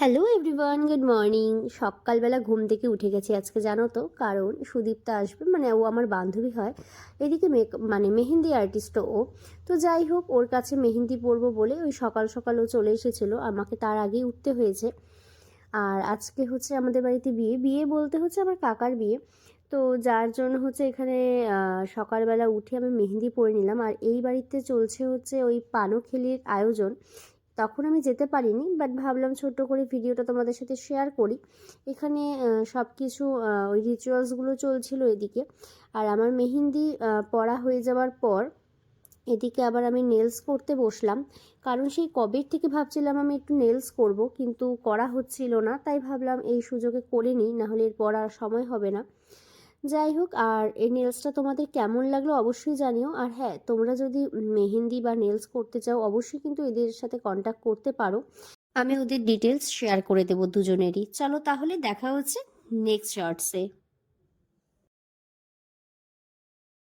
Hello everyone, good morning. সকালবেলা ঘুম থেকে উঠে গেছি আজকে, জানো তো, কারণ সুদীপ্তা আসবে, মানে ও আমার বান্ধবী হয়। এদিকে মানে মেহেন্দি আর্টিস্টও ও। তো যাই হোক, ওর কাছে মেহেন্দি পরবো বলে ওই সকাল সকাল ও চলে এসেছিলো, আমাকে তার আগেই উঠতে হয়েছে। আর আজকে হচ্ছে আমাদের বাড়িতে বিয়ে বিয়ে বলতে হচ্ছে আমার কাকার বিয়ে। তো যার জন্য হচ্ছে এখানে সকালবেলা উঠে আমি মেহেন্দি পরে নিলাম। আর এই বাড়িতে চলছে হচ্ছে ওই পানখেলির আয়োজন। তখন আমি যেতে পারিনি, বাট ভাবলাম ছোট্ট করে ভিডিওটা তোমাদের সাথে শেয়ার করি। এখানে সব কিছু ওই রিচুয়ালসগুলো চলছিল এদিকে। আর আমার মেহেন্দি পড়া হয়ে যাওয়ার পর এদিকে আবার আমি নেলস করতে বসলাম। কারণ সেই কবের থেকে ভাবছিলাম আমি একটু নেলস করব, কিন্তু করা হচ্ছিল না, তাই ভাবলাম এই সুযোগে করে নিই, নাহলে এর পর আর সময় হবে না। যাই হোক, আর এই নেলসটা তোমাদের কেমন লাগলো অবশ্যই জানিও। আর হ্যাঁ, তোমরা যদি মেহেন্দি বা নেলস করতে চাও অবশ্যই কিন্তু এদের সাথে কন্ট্যাক্ট করতে পারো। আমি ওদের ডিটেলস শেয়ার করে দেবো দুজনেরই। চলো তাহলে দেখা হচ্ছে নেক্সট শর্টসে।